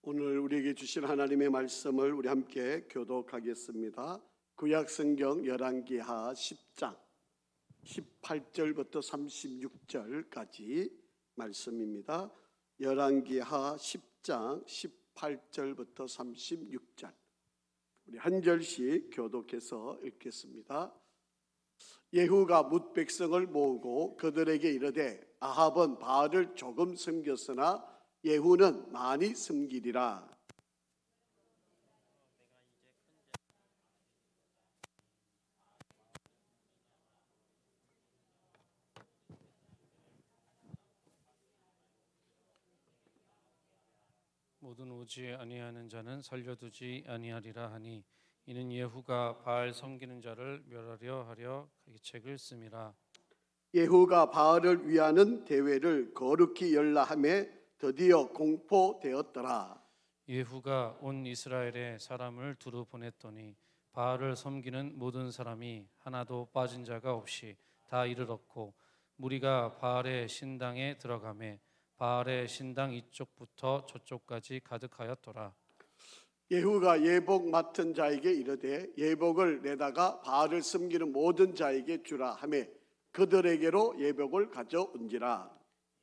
오늘 우리에게 주신 하나님의 말씀을 우리 함께 교독하겠습니다. 구약 성경 열왕기하 10장 18절부터 36절까지 말씀입니다. 열왕기하 10장 18절부터 36절 우리 한 절씩 교독해서 읽겠습니다. 예후가 뭇 백성을 모으고 그들에게 이르되 아합은 바알을 조금 섬겼으나 예후는 많이 섬기리라. 모든 오지 아니하는 자는 살려두지 아니하리라 하니 이는 예후가 바알 섬기는 자를 멸하려 하려 계책을 씀이라. 예후가 바알을 위하는 대회를 거룩히 열라 하매 드디어 공포되었더라. 예후가 온 이스라엘에 사람을 두루 보냈더니 바알을 섬기는 모든 사람이 하나도 빠진 자가 없이 다 이르렀고 무리가 바알의 신당에 들어가매 바알의 신당 이쪽부터 저쪽까지 가득하였더라. 예후가 예복 맡은 자에게 이르되 예복을 내다가 바알을 섬기는 모든 자에게 주라 하매 그들에게로 예복을 가져온지라.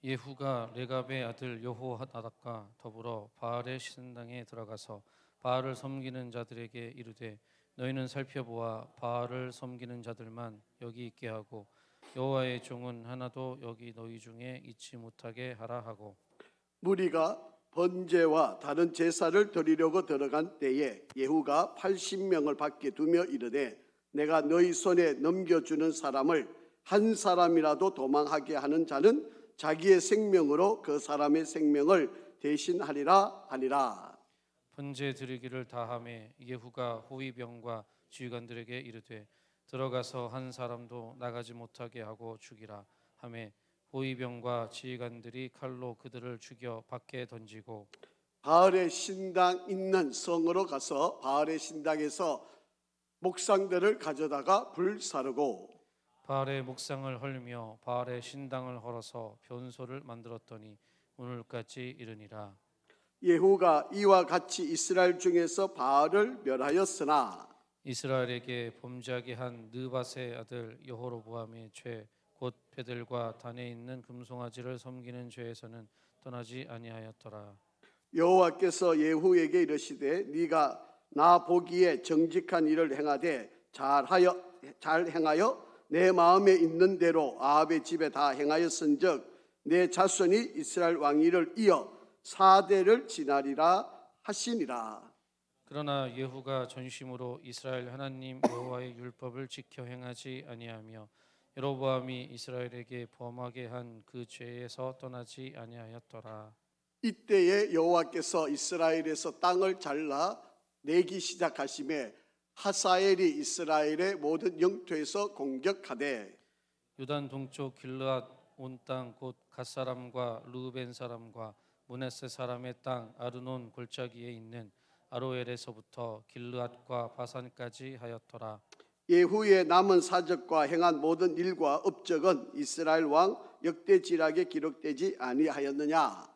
예후가 레갑의 아들 여호나답과 더불어 바알의 신당에 들어가서 바알을 섬기는 자들에게 이르되 너희는 살펴보아 바알을 섬기는 자들만 여기 있게 하고 여호와의 종은 하나도 여기 너희 중에 있지 못하게 하라 하고, 무리가 번제와 다른 제사를 드리려고 들어간 때에 예후가 80명을 밖에 두며 이르되 내가 너희 손에 넘겨주는 사람을 한 사람이라도 도망하게 하는 자는 자기의 생명으로 그 사람의 생명을 대신하리라 하니라. 번제 드리기를 다하매 예후가 호위병과 지휘관들에게 이르되 들어가서 한 사람도 나가지 못하게 하고 죽이라 하매 호위병과 지휘관들이 칼로 그들을 죽여 밖에 던지고 바알의 신당 있는 성으로 가서 바알의 신당에서 목상들을 가져다가 불사르고 바알의 목상을 헐며 바알의 신당을 헐어서 변소를 만들었더니 오늘까지 이르니라. 예후가 이와 같이 이스라엘 중에서 바알을 멸하였으나 이스라엘에게 범죄하게 한 느밧의 아들 여호로보암의 죄 곧 베델과 단에 있는 금송아지를 섬기는 죄에서는 떠나지 아니하였더라. 여호와께서 예후에게 이르시되 네가 나 보기에 정직한 일을 행하되 잘 행하여 내 마음에 있는 대로 아합의 집에 다 행하였은즉 내 자손이 이스라엘 왕위를 이어 4대를 지나리라 하시니라. 그러나 예후가 전심으로 이스라엘 하나님 여호와의 율법을 지켜 행하지 아니하며 여로보암이 이스라엘에게 범하게 한 그 죄에서 떠나지 아니하였더라. 이때에 여호와께서 이스라엘에서 땅을 잘라 내기 시작하심에 하사엘이 이스라엘의 모든 영토에서 공격하되 유단 동쪽 길르앗 온 땅 곧 갓 사람과 루벤 사람과 므낫세 사람의 땅 아르논 골짜기에 있는 아로엘에서부터 길르앗과 바산까지 하였더라. 예후의 남은 사적과 행한 모든 일과 업적은 이스라엘 왕 역대지락에 기록되지 아니하였느냐.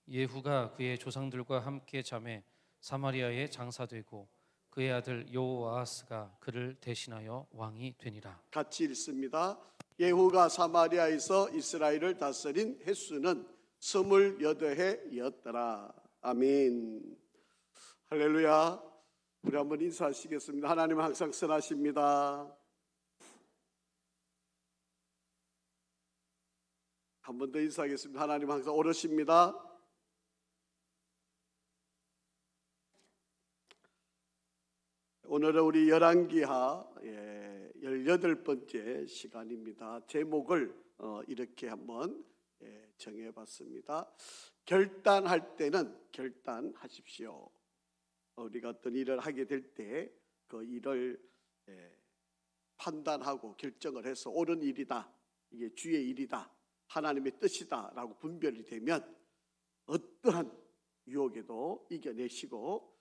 예후가 그의 조상들과 함께 잠에 사마리아에 장사되고 그의 아들 여호아하스가 그를 대신하여 왕이 되니라. 같이 읽습니다. 예후가 사마리아에서 이스라엘을 다스린 횟수는 28해였더라. 아멘. 할렐루야. 우리 한번 인사하시겠습니다. 하나님 항상 선하십니다. 한 번 더 인사하겠습니다. 하나님 항상 옳으십니다. 오늘은 우리 열왕기하 18번째 시간입니다. 제목을 이렇게 한번 정해봤습니다. 결단할 때는 결단하십시오. 우리가 어떤 일을 하게 될 때 그 일을 판단하고 결정을 해서 옳은 일이다, 이게 주의 일이다, 하나님의 뜻이다 라고 분별이 되면 어떠한 유혹에도 이겨내시고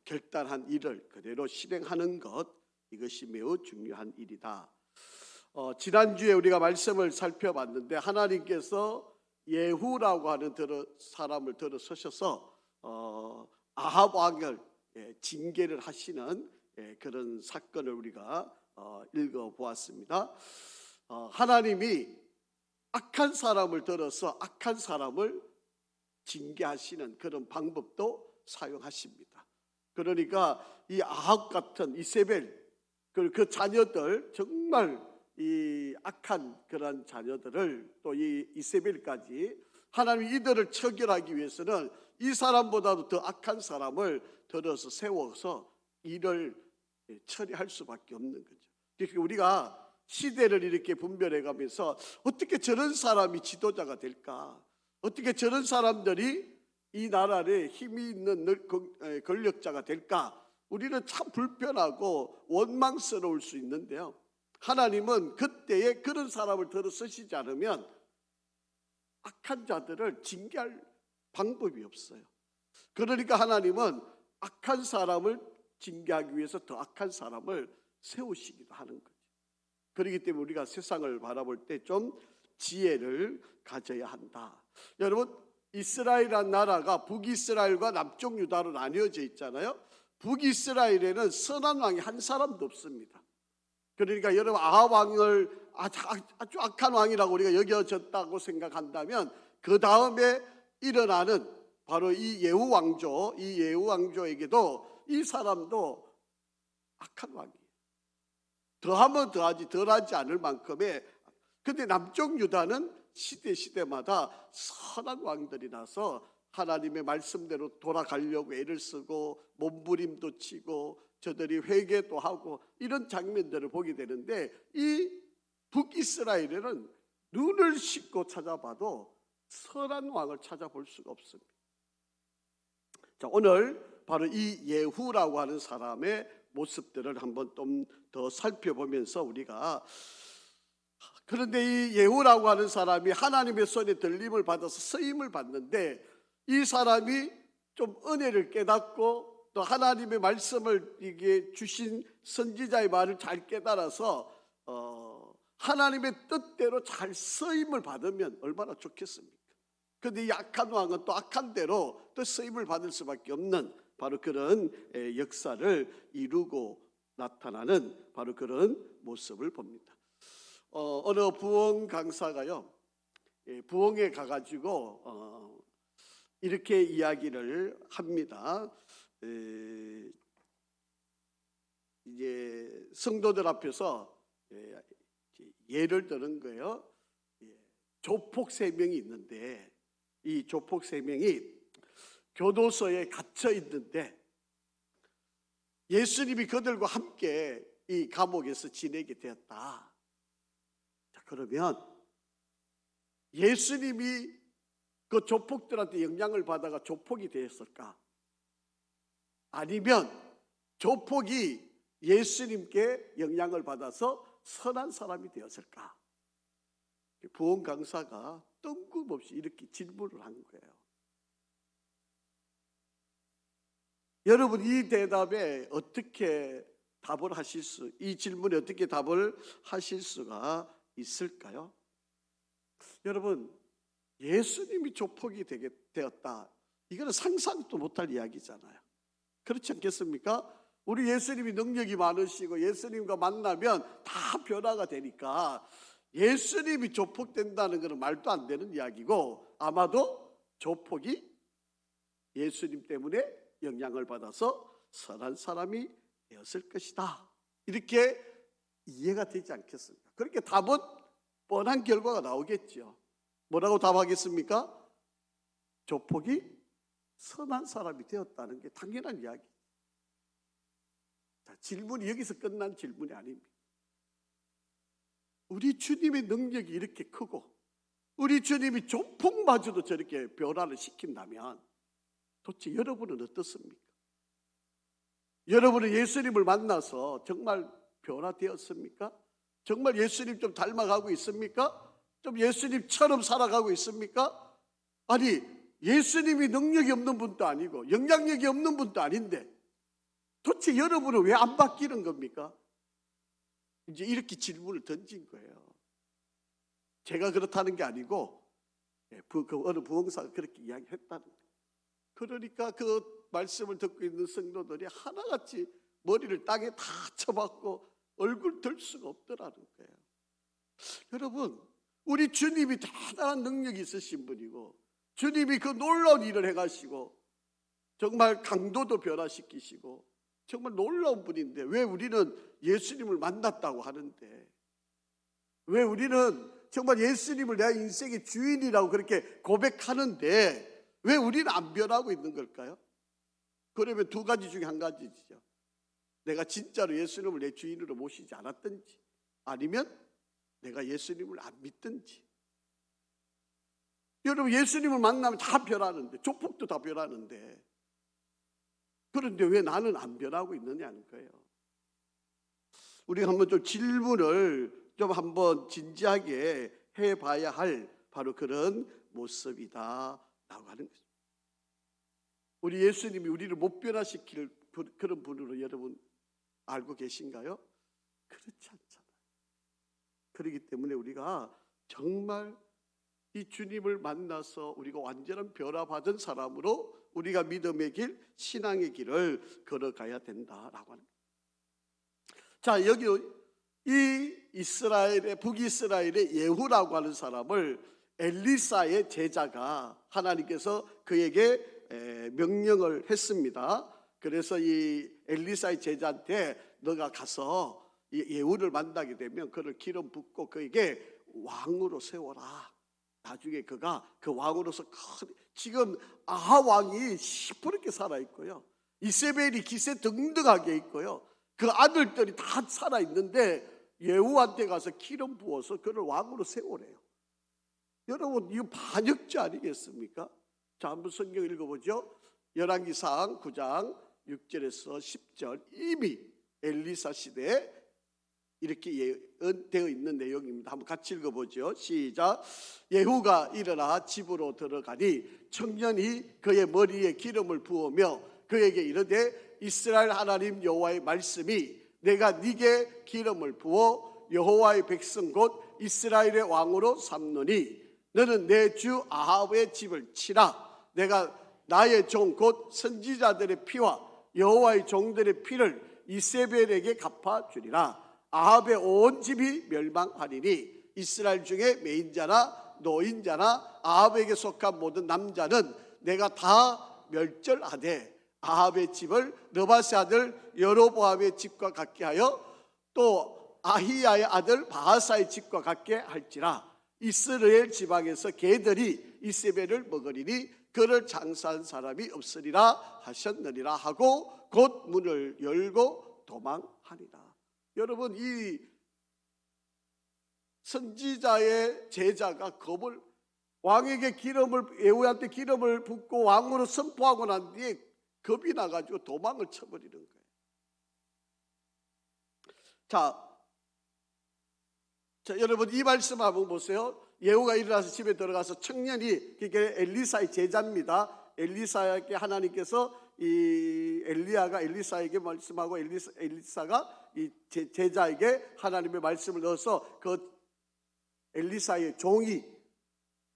결단한 일을 그대로 실행하는 것, 이것이 매우 중요한 일이다. 지난주에 우리가 말씀을 살펴봤는데 하나님께서 예후라고 하는 사람을 들어서셔서 아합 왕을 징계를 하시는 그런 사건을 우리가 읽어보았습니다. 하나님이 악한 사람을 들어서 악한 사람을 징계하시는 그런 방법도 사용하십니다. 그러니까 이 아합 같은 이세벨 그 자녀들, 정말 이 악한 그런 자녀들을, 또 이 이세벨까지 하나님이 이들을 처결하기 위해서는 이 사람보다도 더 악한 사람을 들어서 세워서 일을 처리할 수밖에 없는 거죠. 그러니까 우리가 시대를 이렇게 분별해 가면서 어떻게 저런 사람이 지도자가 될까? 어떻게 저런 사람들이 이 나라에 힘이 있는 권력자가 될까? 우리는 참 불편하고 원망스러울 수 있는데요, 하나님은 그때에 그런 사람을 들어 쓰시지 않으면 악한 자들을 징계할 방법이 없어요. 그러니까 하나님은 악한 사람을 징계하기 위해서 더 악한 사람을 세우시기도 하는 거죠. 그렇기 때문에 우리가 세상을 바라볼 때 좀 지혜를 가져야 한다. 여러분, 이스라엘이라는 나라가 북이스라엘과 남쪽 유다로 나뉘어져 있잖아요. 북이스라엘에는 선한 왕이 한 사람도 없습니다. 그러니까 여러분, 아합 왕을 아주 악한 왕이라고 우리가 여겨졌다고 생각한다면 그 다음에 일어나는 바로 이 예후 왕조, 이 예후 왕조에게도 이 사람도 악한 왕이에요. 더하면 더하지 덜하지 않을 만큼의. 근데 남쪽 유다는 시대마다 선한 왕들이 나서 하나님의 말씀대로 돌아가려고 애를 쓰고 몸부림도 치고 저들이 회개도 하고 이런 장면들을 보게 되는데, 이 북이스라엘에는 눈을 씻고 찾아봐도 선한 왕을 찾아볼 수가 없습니다. 자, 오늘 바로 이 예후라고 하는 사람의 모습들을 한번 좀 더 살펴보면서 우리가, 그런데 이 예후라고 하는 사람이 하나님의 손에 들림을 받아서 쓰임을 받는데, 이 사람이 좀 은혜를 깨닫고 또 하나님의 말씀을 이게 주신 선지자의 말을 잘 깨달아서 하나님의 뜻대로 잘 쓰임을 받으면 얼마나 좋겠습니까? 그런데 이 악한 왕은 또 악한 대로 또 쓰임을 받을 수밖에 없는 바로 그런 역사를 이루고 나타나는 바로 그런 모습을 봅니다. 어느 부흥 강사가요, 부흥에 가가지고 이렇게 이야기를 합니다. 이제 성도들 앞에서 예를 드는 거예요. 조폭 3명이 있는데, 이 조폭 3명이 교도소에 갇혀 있는데 예수님이 그들과 함께 이 감옥에서 지내게 되었다. 자, 그러면 예수님이 그 조폭들한테 영향을 받아가 조폭이 되었을까? 아니면 조폭이 예수님께 영향을 받아서 선한 사람이 되었을까? 부흥 강사가 뜬금없이 이렇게 질문을 한 거예요. 여러분, 이 대답에 어떻게 답을 하실 이 질문에 어떻게 답을 하실 수가 있을까요? 여러분, 예수님이 조폭이 되었다. 이거는 상상도 못할 이야기잖아요. 그렇지 않겠습니까? 우리 예수님이 능력이 많으시고 예수님과 만나면 다 변화가 되니까 예수님이 조폭된다는 것은 말도 안 되는 이야기고, 아마도 조폭이 예수님 때문에 영향을 받아서 선한 사람이 되었을 것이다. 이렇게 이해가 되지 않겠습니까? 그렇게 답은 뻔한 결과가 나오겠죠. 뭐라고 답하겠습니까? 조폭이 선한 사람이 되었다는 게 당연한 이야기. 자, 질문이 여기서 끝난 질문이 아닙니다. 우리 주님의 능력이 이렇게 크고 우리 주님이 조폭마저도 저렇게 변화를 시킨다면 도대체 여러분은 어떻습니까? 여러분은 예수님을 만나서 정말 변화되었습니까? 정말 예수님 좀 닮아가고 있습니까? 좀 예수님처럼 살아가고 있습니까? 아니, 예수님이 능력이 없는 분도 아니고 영향력이 없는 분도 아닌데 도대체 여러분은 왜 안 바뀌는 겁니까? 이제 이렇게 질문을 던진 거예요. 제가 그렇다는 게 아니고 그 어느 부흥사가 그렇게 이야기했다는 거예요. 그러니까 그 말씀을 듣고 있는 성도들이 하나같이 머리를 땅에 다 쳐박고 얼굴 들 수가 없더라는 거예요. 여러분, 우리 주님이 대단한 능력이 있으신 분이고 주님이 그 놀라운 일을 해가시고 정말 강도도 변화시키시고 정말 놀라운 분인데 왜 우리는 예수님을 만났다고 하는데, 왜 우리는 정말 예수님을 내 인생의 주인이라고 그렇게 고백하는데 왜 우리는 안 변하고 있는 걸까요? 그러면 두 가지 중에 한 가지죠. 내가 진짜로 예수님을 내 주인으로 모시지 않았든지, 아니면 내가 예수님을 안 믿든지. 여러분, 예수님을 만나면 다 변하는데, 조폭도 다 변하는데, 그런데 왜 나는 안 변하고 있느냐는 거예요. 우리가 한번 좀 질문을 좀 한번 진지하게 해봐야 할 바로 그런 모습이다라고 하는 거죠. 우리 예수님이 우리를 못 변화시킬 그런 분으로 여러분 알고 계신가요? 그렇지 않잖아요. 그렇기 때문에 우리가 정말 이 주님을 만나서 우리가 완전한 변화받은 사람으로 우리가 믿음의 길, 신앙의 길을 걸어가야 된다라고 하는 거예요. 자, 여기 이 이스라엘의 북이스라엘의 예후라고 하는 사람을 엘리사의 제자가 하나님께서 그에게 명령을 했습니다. 그래서 이 엘리사의 제자한테 너가 가서 예후를 만나게 되면 그를 기름 붓고 그에게 왕으로 세워라. 나중에 그가 그 왕으로서 지금 아합 왕이 시퍼렇게 살아 있고요, 이세벨이 기세 등등하게 있고요, 그 아들들이 다 살아 있는데 예후한테 가서 기름 부어서 그를 왕으로 세우래요. 여러분, 이거 반역죄 아니겠습니까? 자, 한번 성경 읽어보죠. 열왕기상 9장 6절에서 10절, 이미 엘리사 시대에 이렇게 예언되어 있는 내용입니다. 한번 같이 읽어보죠. 시작. 예후가 일어나 집으로 들어가니 청년이 그의 머리에 기름을 부으며 그에게 이르되 이스라엘 하나님 여호와의 말씀이 내가 네게 기름을 부어 여호와의 백성 곧 이스라엘의 왕으로 삼노니 너는 내 주 아합의 집을 치라. 내가 나의 종 곧 선지자들의 피와 여호와의 종들의 피를 이세벨에게 갚아주리라. 아합의 온 집이 멸망하리니 이스라엘 중에 매인자나 노인자나 아합에게 속한 모든 남자는 내가 다 멸절하되 아합의 집을 느바세 아들 여로보암의 집과 같게 하여 또 아히야의 아들 바하사의 집과 같게 할지라. 이스라엘 지방에서 개들이 이세벨을 먹으리니 그를 장사한 사람이 없으리라 하셨느니라 하고 곧 문을 열고 도망하니라. 여러분, 이 선지자의 제자가 겁을, 왕에게 예후한테 기름을 붓고 왕으로 선포하고 난 뒤에 겁이 나가지고 도망을 쳐버리는 거예요. 자, 여러분, 이 말씀 한번 보세요. 예후가 일어나서 집에 들어가서 청년이, 그게 엘리사의 제자입니다. 엘리사에게 하나님께서 이 엘리야가 엘리사에게 말씀하고 엘리사가 이 제자에게 하나님의 말씀을 넣어서 그 엘리사의 종이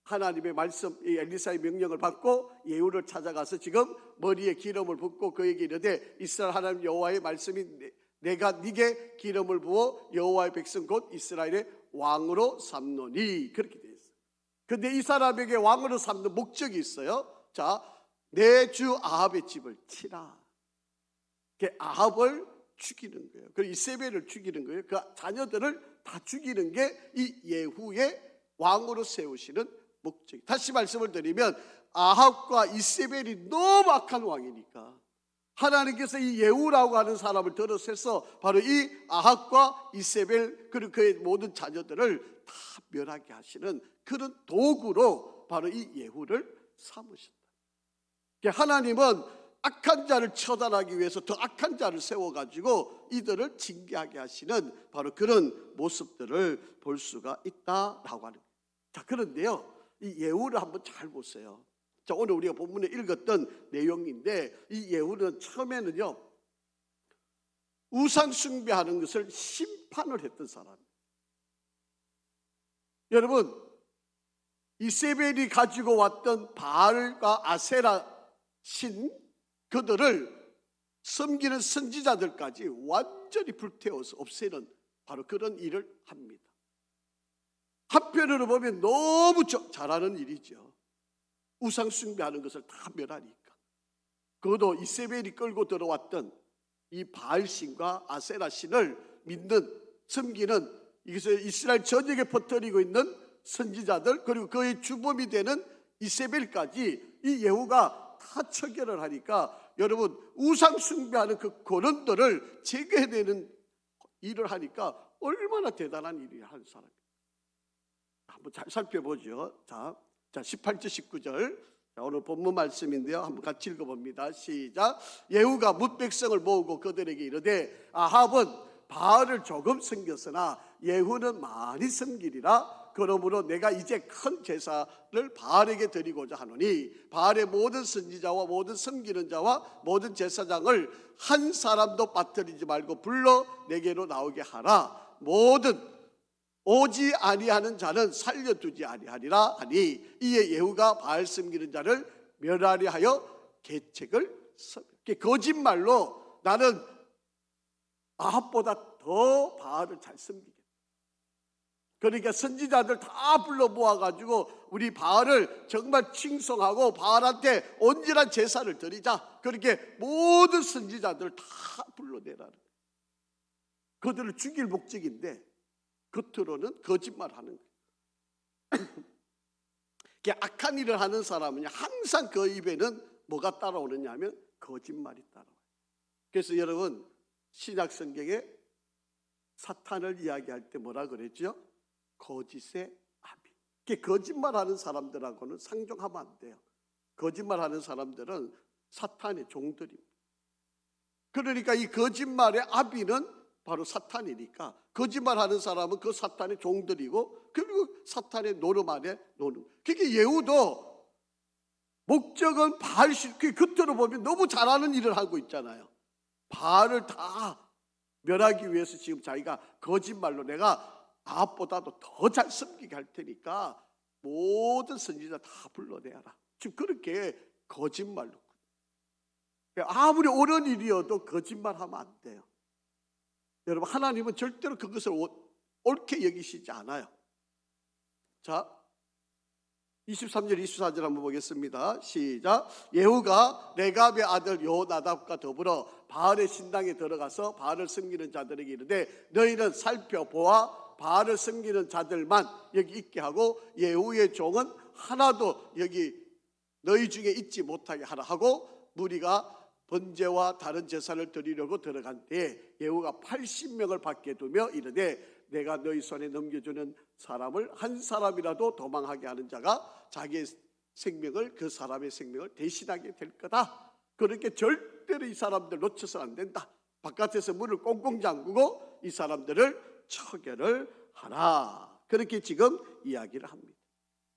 하나님의 말씀, 이 엘리사의 명령을 받고 예후를 찾아가서 지금 머리에 기름을 붓고 그에게 이르되 이스라엘 하나님 여호와의 말씀이 내가 네게 기름을 부어 여호와의 백성 곧 이스라엘의 왕으로 삼노니, 그렇게 되어 있어요. 근데 이 사람에게 왕으로 삼는 목적이 있어요. 자, 내 주 아합의 집을 치라. 아합을 죽이는 거예요. 그리고 이세벨을 죽이는 거예요. 그 자녀들을 다 죽이는 게 이 예후의 왕으로 세우시는 목적이. 다시 말씀을 드리면 아합과 이세벨이 너무 악한 왕이니까 하나님께서 이 예후라고 하는 사람을 들어서서 바로 이 아합과 이세벨 그리고 그의 모든 자녀들을 다 멸하게 하시는 그런 도구로 바로 이 예후를 삼으신다. 하나님은 악한 자를 처단하기 위해서 더 악한 자를 세워가지고 이들을 징계하게 하시는 바로 그런 모습들을 볼 수가 있다라고 하는 거예요. 자, 그런데요, 이 예후를 한번 잘 보세요. 자, 오늘 우리가 본문에 읽었던 내용인데 이 예후는 처음에는요, 우상 숭배하는 것을 심판을 했던 사람이에요. 여러분, 이세벨이 가지고 왔던 바알과 아세라 신, 그들을 섬기는 선지자들까지 완전히 불태워서 없애는 바로 그런 일을 합니다. 한편으로 보면 너무 잘하는 일이죠. 우상 숭배하는 것을 다 멸하니까. 그것도 이세벨이 끌고 들어왔던 이 바알신과 아세라신을 믿는, 섬기는, 이것을 이스라엘 전역에 퍼뜨리고 있는 선지자들, 그리고 그의 주범이 되는 이세벨까지 이 예후가 다 처결을 하니까, 여러분, 우상 숭배하는 그 고런들을 제거해내는 일을 하니까 얼마나 대단한 일이야 하는 사람이에요. 한번 잘 살펴보죠. 자 18절 19절, 오늘 본문 말씀인데요, 한번 같이 읽어봅니다. 시작. 예후가 뭇 백성을 모으고 그들에게 이르되 아합은 바알을 조금 섬겼으나 예후는 많이 섬기리라. 그러므로 내가 이제 큰 제사를 바알에게 드리고자 하노니 바알의 모든 선지자와 모든 섬기는 자와 모든 제사장을 한 사람도 빠뜨리지 말고 불러 내게로 나오게 하라. 모든 오지 아니하는 자는 살려두지 아니하리라 하니, 이에 예후가 바알 섬기는 자를 멸하려 하여 계책을 써. 거짓말로 나는 아합보다 더 바알을 잘 섬기겠다. 그러니까 선지자들 다 불러 모아가지고 우리 바알을 정말 칭송하고 바알한테 온전한 제사를 드리자. 그렇게 모든 선지자들 다 불러내라는 거예요. 그들을 죽일 목적인데 겉으로는 거짓말하는 거예요. 악한 일을 하는 사람은 항상 그 입에는 뭐가 따라오느냐 하면 거짓말이 따라와요. 그래서 여러분, 신약 성경에 사탄을 이야기할 때 뭐라 그랬죠? 거짓의 아비. 거짓말하는 사람들하고는 상종하면 안 돼요. 거짓말하는 사람들은 사탄의 종들입니다. 그러니까 이 거짓말의 아비는 바로 사탄이니까 거짓말하는 사람은 그 사탄의 종들이고, 그리고 사탄의 노름 안에 노는. 그게 예후도 목적은 바알신, 그 겉으로 보면 너무 잘하는 일을 하고 있잖아요. 바알을 다 멸하기 위해서 지금 자기가 거짓말로 내가 아합보다도 더 잘 섬기게 할 테니까 모든 선지자 다 불러내라. 지금 그렇게 거짓말로. 아무리 옳은 일이어도 거짓말하면 안 돼요. 여러분, 하나님은 절대로 그것을 옳게 여기시지 않아요. 자, 23절 24절 한번 보겠습니다. 시작. 예후가 레갑의 아들 여호나답과 더불어 바알의 신당에 들어가서 바알을 섬기는 자들에게 이르되 너희는 살펴보아 바알을 섬기는 자들만 여기 있게 하고 예후의 종은 하나도 여기 너희 중에 있지 못하게 하라 하고, 무리가 번제와 다른 제사를 드리려고 들어간 때에 예후가 80명을 밖에 두며 이르되 내가 너희 손에 넘겨주는 사람을 한 사람이라도 도망하게 하는 자가 자기의 생명을, 그 사람의 생명을 대신하게 될 거다. 그렇게 절대로 이 사람들 놓쳐서는 안 된다. 바깥에서 문을 꽁꽁 잠그고 이 사람들을 처결을 하라. 그렇게 지금 이야기를 합니다.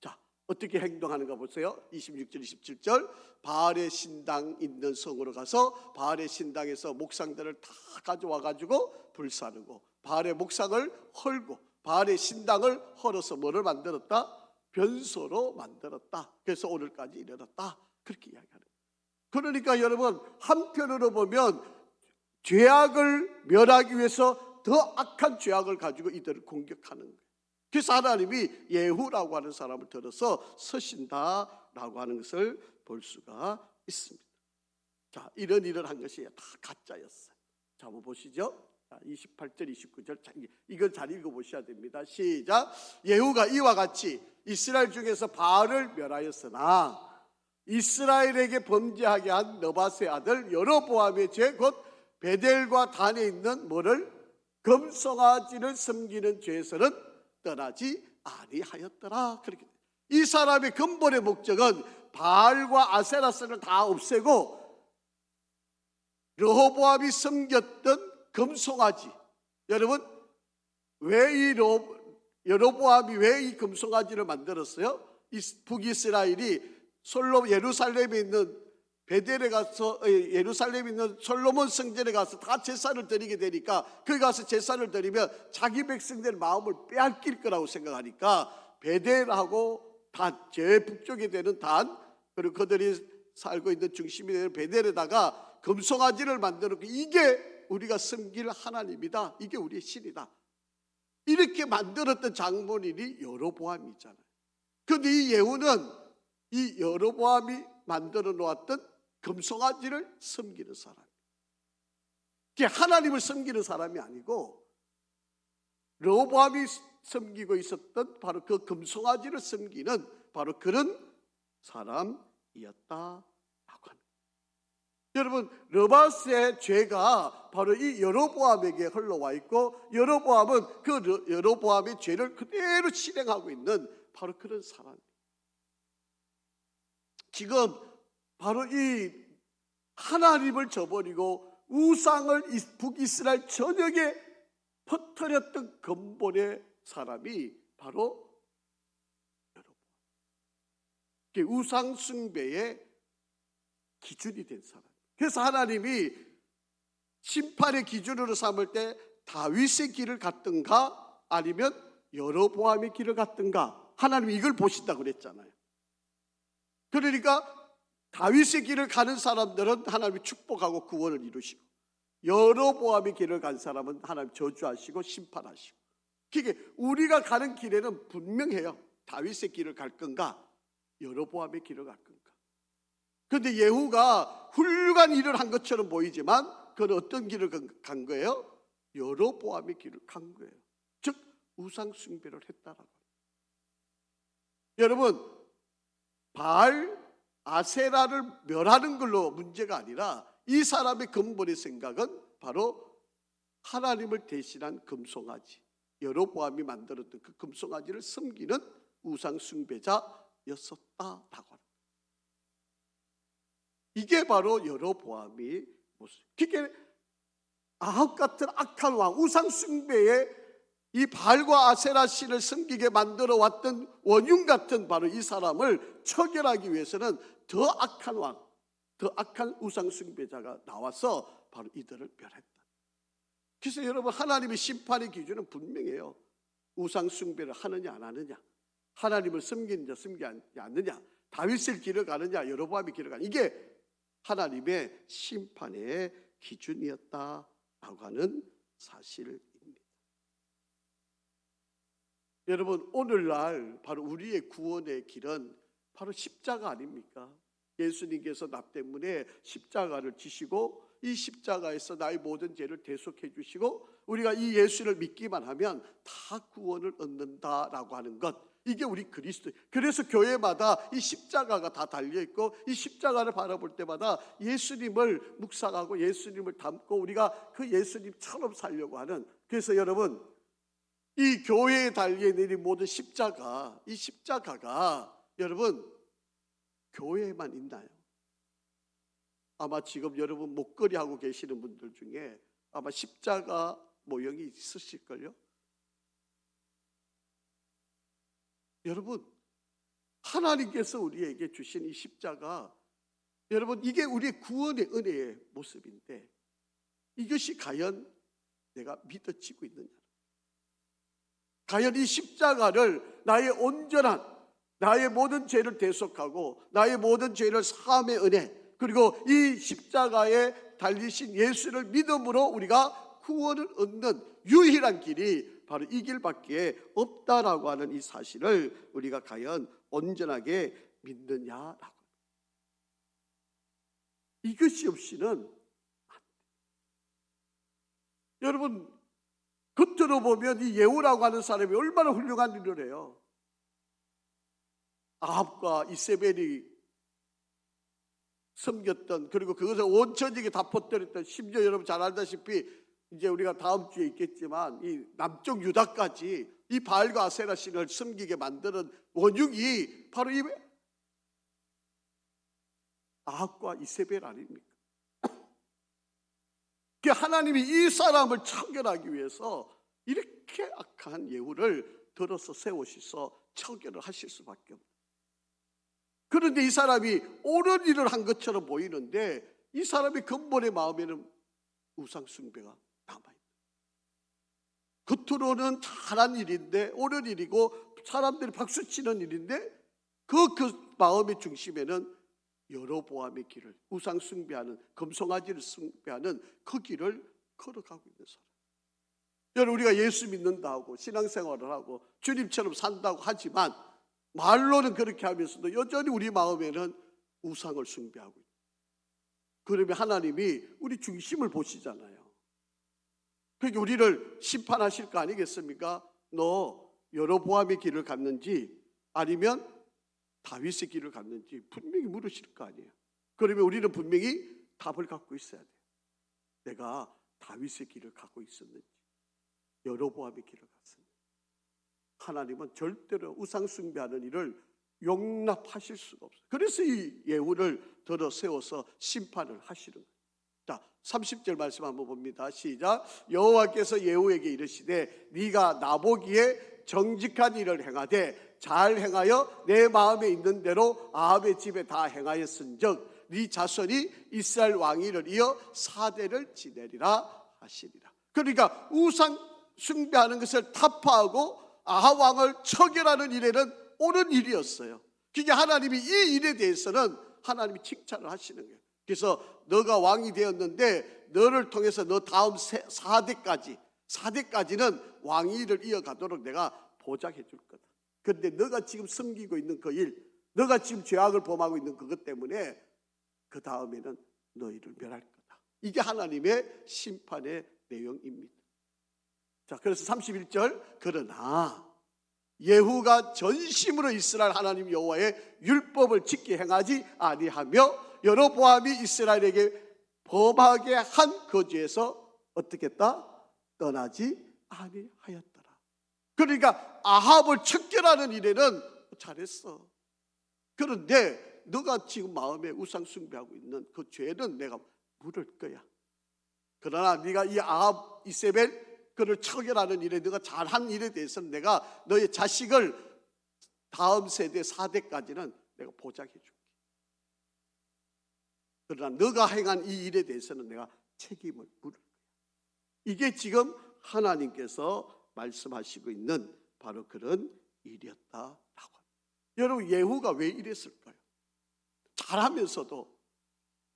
자, 어떻게 행동하는가 보세요. 26절 27절. 바알의 신당 있는 성으로 가서 바알의 신당에서 목상들을 다 가져와 가지고 불사르고 바알의 목상을 헐고 바알의 신당을 헐어서 뭐를 만들었다? 변소로 만들었다. 그래서 오늘까지 이르렀다. 그렇게 이야기하는 거예요. 그러니까 여러분, 한편으로 보면 죄악을 멸하기 위해서 더 악한 죄악을 가지고 이들을 공격하는 거예요. 그래서 하나님이 예후라고 하는 사람을 들어서 서신다라고 하는 것을 볼 수가 있습니다. 자, 이런 일을 한 것이 다 가짜였어요. 자, 한번 보시죠. 28절 29절 이걸 잘 읽어보셔야 됩니다. 시작. 예후가 이와 같이 이스라엘 중에서 바알을 멸하였으나 이스라엘에게 범죄하게 한 느밧의 아들 여로보암의 죄 곧 베델과 단에 있는 뭐를 금송아지를 섬기는 죄에서는 떠나지 아니하였더라. 그렇게 이 사람의 근본의 목적은 바알과 아세라스를 다 없애고 르호보암이 섬겼던 금송아지. 여러분, 왜 여로보암이 왜 이 금송아지를 만들었어요? 이 북이스라엘이 예루살렘에 있는 베델에 가서, 예루살렘에 있는 솔로몬 성전에 가서 다 제사를 드리게 되니까, 거기 가서 제사를 드리면 자기 백성들의 마음을 빼앗길 거라고 생각하니까 베델하고 단, 제일 북쪽에 되는 단, 그리고 그들이 살고 있는 중심이 되는 베델에다가 금송아지를 만들었고 이게 우리가 섬길 하나님이다. 이게 우리의 신이다. 이렇게 만들었던 장본인이 여로보암이잖아요. 그런데 이 예후는 이 여로보암이 만들어 놓았던 금송아지를 섬기는 사람. 그게 하나님을 섬기는 사람이 아니고 르호보암이 섬기고 있었던 바로 그 금송아지를 섬기는 바로 그런 사람이었다라고 합니다. 여러분, 르밧의 죄가 바로 이 여로보암에게 흘러와 있고 여로보암은 그 여로보암의 죄를 그대로 실행하고 있는 바로 그런 사람. 지금 바로 이 하나님을 저버리고 우상을 북이스라엘 전역에 퍼뜨렸던 근본의 사람이 바로 여로보암. 우상 숭배의 기준이 된 사람. 그래서 하나님이 심판의 기준으로 삼을 때 다윗의 길을 갔든가 아니면 여로보암의 길을 갔든가 하나님이 이걸 보신다고 그랬잖아요. 그러니까 다윗의 길을 가는 사람들은 하나님이 축복하고 구원을 이루시고 여로보암의 길을 간 사람은 하나님 저주하시고 심판하시고. 그게 우리가 가는 길에는 분명해요. 다윗의 길을 갈 건가 여로보암의 길을 갈 건가. 그런데 예후가 훌륭한 일을 한 것처럼 보이지만 그는 어떤 길을 간 거예요? 여로보암의 길을 간 거예요. 즉 우상 숭배를 했다라고. 여러분, 바알 아세라를 멸하는 걸로 문제가 아니라 이 사람의 근본의 생각은 바로 하나님을 대신한 금송아지, 여로보암이 만들었던 그 금송아지를 섬기는 우상 숭배자였었다라고 합니다. 이게 바로 여로보암의 모습. 그게 아합 같은 악한 왕, 우상 숭배의 이 바알과 아세라 신을 섬기게 만들어 왔던 원흉 같은 바로 이 사람을 처결하기 위해서는 더 악한 왕, 더 악한 우상 숭배자가 나와서 바로 이들을 멸했다. 그래서 여러분, 하나님의 심판의 기준은 분명해요. 우상 숭배를 하느냐 안 하느냐, 하나님을 섬기느냐 섬기지 않느냐, 다윗의 길을 가느냐 여로보암의 길을 가느냐, 이게 하나님의 심판의 기준이었다라고 하는 사실입니다. 여러분, 오늘날 바로 우리의 구원의 길은 바로 십자가 아닙니까? 예수님께서 나 때문에 십자가를 지시고 이 십자가에서 나의 모든 죄를 대속해 주시고 우리가 이 예수를 믿기만 하면 다 구원을 얻는다라고 하는 것, 이게 우리 그리스도. 그래서 교회마다 이 십자가가 다 달려있고 이 십자가를 바라볼 때마다 예수님을 묵상하고 예수님을 담고 우리가 그 예수님처럼 살려고 하는. 그래서 여러분, 이 교회에 달려있는 이 모든 십자가, 이 십자가가 여러분 교회에만 있나요? 아마 지금 여러분 목걸이 하고 계시는 분들 중에 아마 십자가 모형이 있으실걸요? 여러분, 하나님께서 우리에게 주신 이 십자가, 여러분 이게 우리의 구원의 은혜의 모습인데 이것이 과연 내가 믿어지고 있느냐? 과연 이 십자가를 나의 온전한, 나의 모든 죄를 대속하고 나의 모든 죄를 사함의 은혜, 그리고 이 십자가에 달리신 예수를 믿음으로 우리가 구원을 얻는 유일한 길이 바로 이 길밖에 없다라고 하는 이 사실을 우리가 과연 온전하게 믿느냐라고. 이것이 없이는 안 돼. 여러분, 겉으로 보면 이 예후라고 하는 사람이 얼마나 훌륭한 일을 해요. 아합과 이세벨이 섬겼던, 그리고 그것을 온 전역에 다 퍼뜨렸던, 심지어 여러분 잘 알다시피 이제 우리가 다음 주에 있겠지만 이 남쪽 유다까지 이 바알과 아세라 신을 섬기게 만드는 원흉이 바로 이 아합과 이세벨 아닙니까? 하나님이 이 사람을 처결하기 위해서 이렇게 악한 예후를 들어서 세우셔서 처결을 하실 수밖에 없어요. 그런데 이 사람이 옳은 일을 한 것처럼 보이는데 이 사람의 근본의 마음에는 우상 숭배가 남아있다. 겉으로는 잘한 일인데, 옳은 일이고 사람들이 박수치는 일인데 그 마음의 중심에는 여로보암의 길을, 우상 숭배하는, 금송아지를 숭배하는 그 길을 걸어가고 있는 사람. 여러분, 우리가 예수 믿는다 하고 신앙생활을 하고 주님처럼 산다고 하지만 말로는 그렇게 하면서도 여전히 우리 마음에는 우상을 숭배하고 있다. 그러면 하나님이 우리 중심을 보시잖아요. 그러니까 우리를 심판하실 거 아니겠습니까? 너 여로보암의 길을 갔는지 아니면 다윗의 길을 갔는지 분명히 물으실 거 아니에요. 그러면 우리는 분명히 답을 갖고 있어야 돼요. 내가 다윗의 길을 가고 있었는지 여로보암의 길을 갔었는지. 하나님은 절대로 우상 숭배하는 일을 용납하실 수가 없어요. 그래서 이 예후를 들어 세워서 심판을 하시는 거예요. 자, 30절 말씀 한번 봅니다. 시작. 여호와께서 예후에게 이르시되 네가 나보기에 정직한 일을 행하되 잘 행하여 내 마음에 있는 대로 아합의 집에 다 행하였은즉 네 자손이 이스라엘 왕위를 이어 4대를 지내리라 하시니라. 그러니까 우상 숭배하는 것을 타파하고 아합 왕을 처결하는 일에는 옳은 일이었어요. 그게 하나님이 이 일에 대해서는 하나님이 칭찬을 하시는 거예요. 그래서 너가 왕이 되었는데 너를 통해서 너 다음 4대까지는 왕위를 이어가도록 내가 보장해 줄 거다. 그런데 너가 지금 섬기고 있는 그 일, 너가 지금 죄악을 범하고 있는 그것 때문에 그 다음에는 너희를 멸할 거다. 이게 하나님의 심판의 내용입니다. 자, 그래서 31절, 그러나 예후가 전심으로 이스라엘 하나님 여호와의 율법을 지켜 행하지 아니하며 여로보암이 이스라엘에게 범하게 한 그 죄에서 어떻게 했다? 떠나지 아니하였더라. 그러니까 아합을 척결하는 일에는 잘했어. 그런데 너가 지금 마음에 우상 숭배하고 있는 그 죄는 내가 물을 거야. 그러나 네가 이 아합, 이세벨 그를 처결하는 일에 네가 잘한 일에 대해서는 내가 너의 자식을 다음 세대 4대까지는 내가 보장해 줄게. 그러나 너가 행한 이 일에 대해서는 내가 책임을 물을 거야. 이게 지금 하나님께서 말씀하시고 있는 바로 그런 일이었다라고 합니다. 여러분, 예후가 왜 이랬을까요? 잘하면서도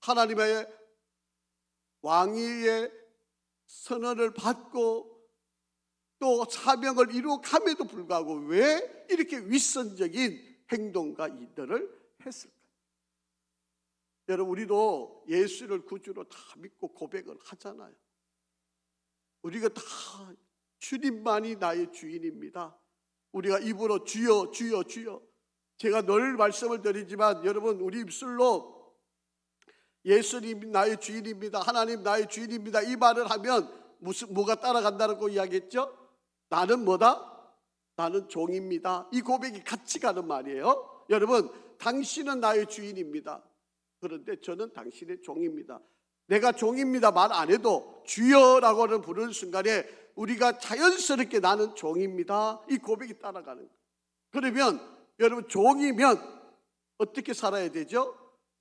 하나님의 왕위의 선언을 받고 또 사명을 이루어감에도 불구하고 왜 이렇게 윗선적인 행동과 일들을 했을까요? 여러분, 우리도 예수를 구주로 다 믿고 고백을 하잖아요. 우리가 다 주님만이 나의 주인입니다. 우리가 입으로 주여 주여 주여, 제가 늘 말씀을 드리지만 여러분, 우리 입술로 예수님 나의 주인입니다, 하나님 나의 주인입니다 이 말을 하면 뭐가 따라간다고 이야기했죠? 나는 뭐다? 나는 종입니다. 이 고백이 같이 가는 말이에요. 여러분, 당신은 나의 주인입니다. 그런데 저는 당신의 종입니다. 내가 종입니다 말 안 해도 주여라고는 부르는 순간에 우리가 자연스럽게 나는 종입니다 이 고백이 따라가는 거예요. 그러면 여러분, 종이면 어떻게 살아야 되죠?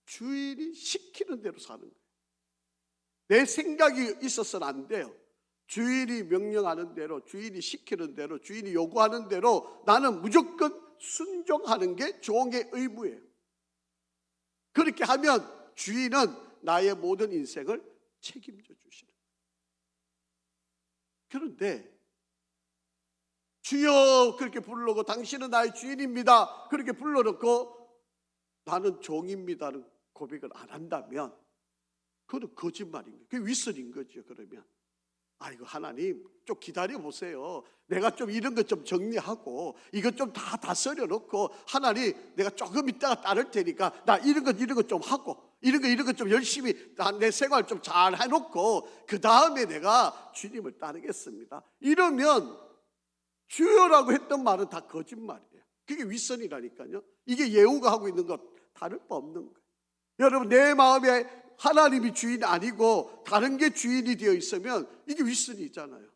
주인이 시키는 대로 사는 거예요. 내 생각이 있어서는 안 돼요. 주인이 명령하는 대로, 주인이 시키는 대로, 주인이 요구하는 대로 나는 무조건 순종하는 게 종의 의무예요. 그렇게 하면 주인은 나의 모든 인생을 책임져 주시는 거예요. 그런데 주여 그렇게 불러고 당신은 나의 주인입니다 그렇게 불러놓고 나는 종입니다는 고백을 안 한다면 그건 거짓말인 거예요. 그게 윗선인 거죠. 그러면 아이고, 하나님 좀 기다려 보세요. 내가 좀 이런 것 좀 정리하고 이것 좀 다 다스려 놓고 하나님 내가 조금 있다가 따를 테니까 나 이런 것 좀 하고 이런 것 좀 열심히 내 생활 좀 잘 해놓고 그 다음에 내가 주님을 따르겠습니다. 이러면 주여라고 했던 말은 다 거짓말이에요. 그게 윗선이라니까요. 이게 예후가 하고 있는 것 다를 바 없는 거예요. 여러분, 내 마음에 하나님이 주인이 아니고 다른 게 주인이 되어 있으면 이게 윗선이잖아요.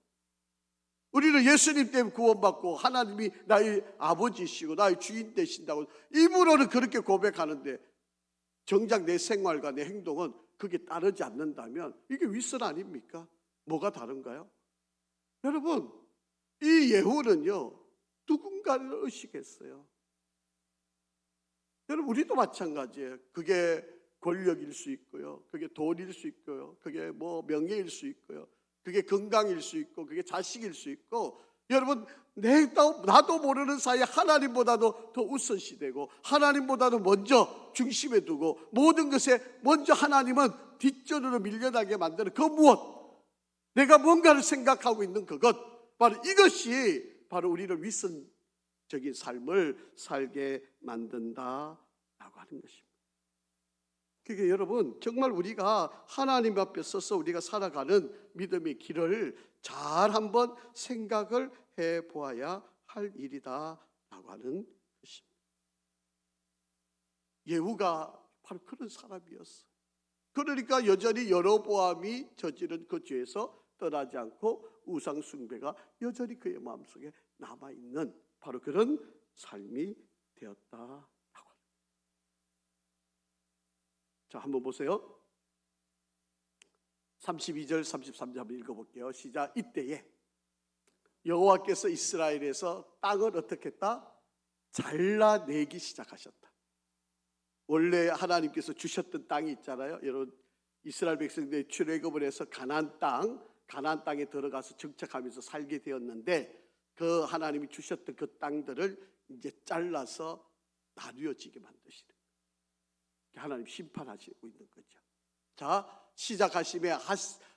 우리는 예수님 때문에 구원받고 하나님이 나의 아버지시고 나의 주인 되신다고 입으로는 그렇게 고백하는데 정작 내 생활과 내 행동은 그게 따르지 않는다면 이게 윗선 아닙니까? 뭐가 다른가요? 여러분, 이 예후는요 누군가를 의식했어요. 여러분 우리도 마찬가지예요. 그게 권력일 수 있고요, 그게 돈일 수 있고요, 그게 뭐 명예일 수 있고요, 그게 건강일 수 있고, 그게 자식일 수 있고, 여러분 나도 모르는 사이에 하나님보다도 더 우선시되고 하나님보다도 먼저 중심에 두고 모든 것에 먼저 하나님은 뒷전으로 밀려나게 만드는 그 무엇, 내가 뭔가를 생각하고 있는 그것, 바로 이것이 바로 우리를 위선적인 삶을 살게 만든다라고 하는 것입니다. 그게 여러분 정말 우리가 하나님 앞에 서서 우리가 살아가는 믿음의 길을 잘 한번 생각을 해 보아야 할 일이다라고 하는 것입니다. 예후가 바로 그런 사람이었어. 그러니까 여전히 여로보암이 저지른 그 죄에서 떠나지 않고 우상 숭배가 여전히 그의 마음속에 남아있는 바로 그런 삶이 되었다. 자, 한번 보세요. 32절 33절 한번 읽어볼게요. 시작. 이때에 여호와께서 이스라엘에서 땅을 어떻게 했다? 잘라내기 시작하셨다. 원래 하나님께서 주셨던 땅이 있잖아요. 여러분 이스라엘 백성들이 출애굽을 해서 가나안 땅에 들어가서 정착하면서 살게 되었는데, 그 하나님이 주셨던 그 땅들을 이제 잘라서 나누어지게 만드시는, 하나님 심판하시고 있는 거죠. 자, 시작하시면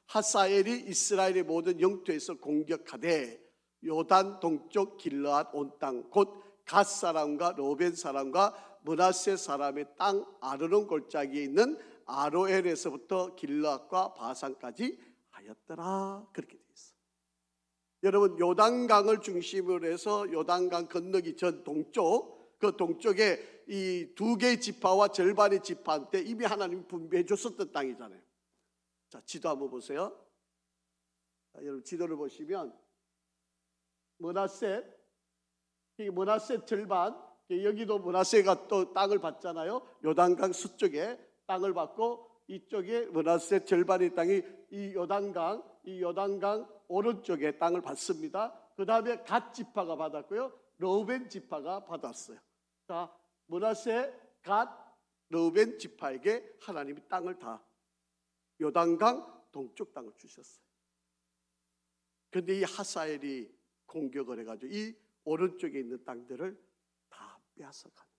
하사엘이 이스라엘의 모든 영토에서 공격하되 요단 동쪽 길르앗 온 땅 곧 갓 사람과 로벤 사람과 므낫세 사람의 땅 아르논 골짜기에 있는 아로엘에서부터 길르앗과 바산까지 하였더라. 그렇게 되어 있어요. 여러분 요단강을 중심으로 해서 요단강 건너기 전 동쪽, 그 동쪽에 이 두 개의 지파와 절반의 지파한테 이미 하나님이 분배해 줬었던 땅이잖아요. 자, 지도 한번 보세요. 자, 여러분 지도를 보시면 므낫세, 므낫세 절반, 여기도 므낫세가 또 땅을 받잖아요. 요단강 서쪽에 땅을 받고 이쪽에 므낫세 절반의 땅이 이 요단강 오른쪽에 땅을 받습니다. 그 다음에 갓 지파가 받았고요, 르우벤 지파가 받았어요. 자, 므낫세, 갓, 르우벤 지파에게 하나님이 땅을 다 요단강 동쪽 땅을 주셨어요. 그런데 이 하사엘이 공격을 해가지고 이 오른쪽에 있는 땅들을 다 빼앗아가는.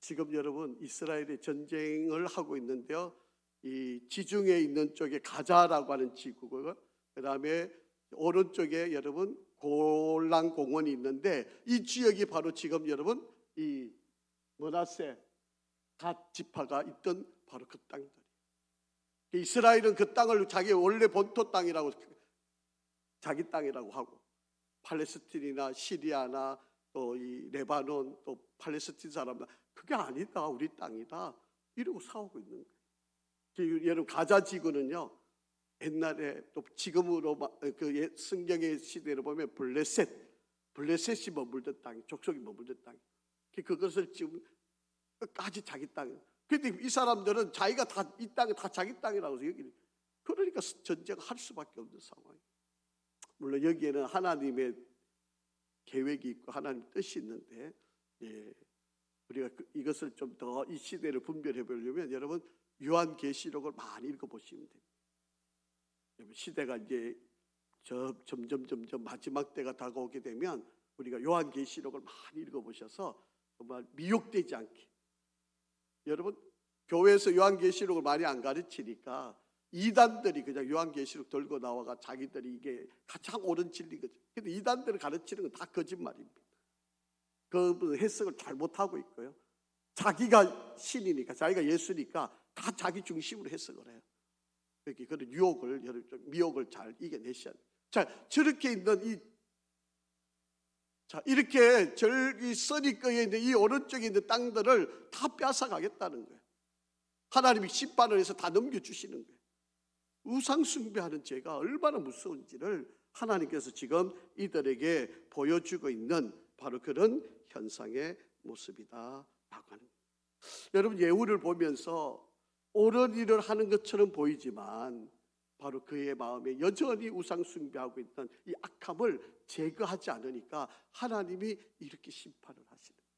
지금 여러분 이스라엘이 전쟁을 하고 있는데요, 이 지중해 있는 쪽에 가자라고 하는 지구고, 그 다음에 오른쪽에 여러분 골란 공원이 있는데, 이 지역이 바로 지금 여러분 이 므낫세 갓 지파가 있던 바로 그 땅들. 이스라엘은 그 땅을 자기 원래 본토 땅이라고, 자기 땅이라고 하고, 팔레스틴이나 시리아나 또 이 레바논 또 팔레스틴 사람들 그게 아니다, 우리 땅이다 이러고 싸우고 있는 거예요. 여러분 가자 지구는요, 옛날에 또 지금으로 그 성경의 시대로 보면 블레셋이 머물던 땅이, 족속이 머물던 땅이, 그것을 지금 끝까지 자기 땅이에요. 그런데 이 사람들은 자기가 다 이 땅이 다 자기 땅이라고 여기는, 그러니까 전쟁을 할 수밖에 없는 상황이에요. 물론 여기에는 하나님의 계획이 있고 하나님 뜻이 있는데, 우리가 이것을 좀 더 이 시대를 분별해 보려면 여러분 요한계시록을 많이 읽어보시면 됩니다. 시대가 이제 점점 마지막 때가 다가오게 되면 우리가 요한계시록을 많이 읽어보셔서 정말 미혹되지 않게. 여러분 교회에서 요한계시록을 많이 안 가르치니까 이단들이 그냥 요한계시록 들고 나와가 자기들이 이게 가장 옳은 진리거든요. 근데 이단들을 가르치는 건 다 거짓말입니다. 그 해석을 잘못하고 있고요, 자기가 신이니까, 자기가 예수니까 다 자기 중심으로 해석을 해요. 그렇게 그런 미혹을 잘 이겨내셔야 돼요. 자, 저렇게 있는 이렇게 저기 써니꺼에 있는 이 오른쪽에 있는 땅들을 다 뺏어가겠다는 거예요. 하나님이 심판을 해서 다 넘겨주시는 거예요. 우상 숭배하는 죄가 얼마나 무서운지를 하나님께서 지금 이들에게 보여주고 있는 바로 그런 현상의 모습이다라고 하는 거예요. 여러분 예후를 보면서 옳은 일을 하는 것처럼 보이지만 바로 그의 마음에 여전히 우상 숭배하고 있던 이 악함을 제거하지 않으니까 하나님이 이렇게 심판을 하시는 거예요.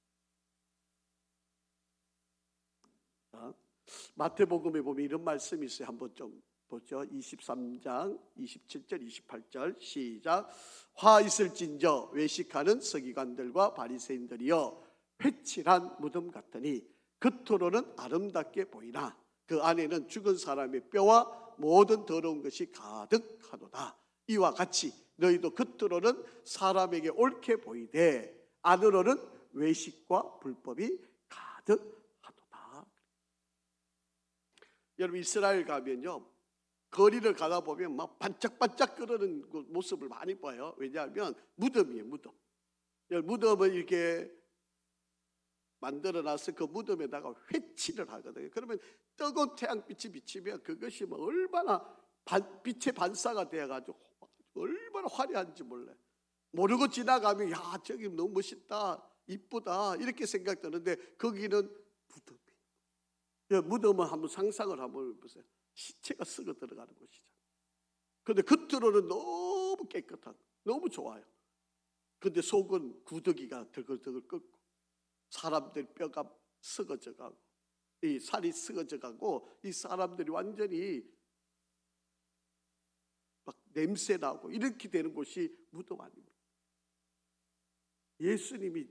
마태복음에 보면 이런 말씀이 있어요. 한번 좀 보죠. 23장 27절 28절 시작. 화 있을진저 외식하는 서기관들과 바리새인들이여 회칠한 무덤 같으니 겉으로는 아름답게 보이나 그 안에는 죽은 사람의 뼈와 모든 더러운 것이 가득하도다. 이와 같이 너희도 겉으로는 사람에게 옳게 보이되 안으로는 외식과 불법이 가득하도다. 여러분 이스라엘 가면요 거리를 가다 보면 막 반짝반짝 끓는 그 모습을 많이 봐요. 왜냐하면 무덤이에요, 무덤. 무덤을 이렇게 만들어놔서 그 무덤에다가 회칠을 하거든요. 그러면 뜨거운 태양빛이 비치면 그것이 뭐 얼마나 빛의 반사가 되어가지고 얼마나 화려한지 몰라요. 모르고 지나가면 야 저기 너무 멋있다, 이쁘다 이렇게 생각되는데 거기는 무덤이에요. 무덤은 한번 상상을 한번 해보세요. 시체가 썩어 들어가는 곳이잖아요. 그런데 겉으로는 너무 깨끗하고 너무 좋아요. 그런데 속은 구더기가 덜글덜글 끓고 사람들 뼈가 썩어져 가고 이 살이 썩어져 가고 이 사람들이 완전히 막 냄새 나고 이렇게 되는 곳이 무덤 아닙니까? 예수님이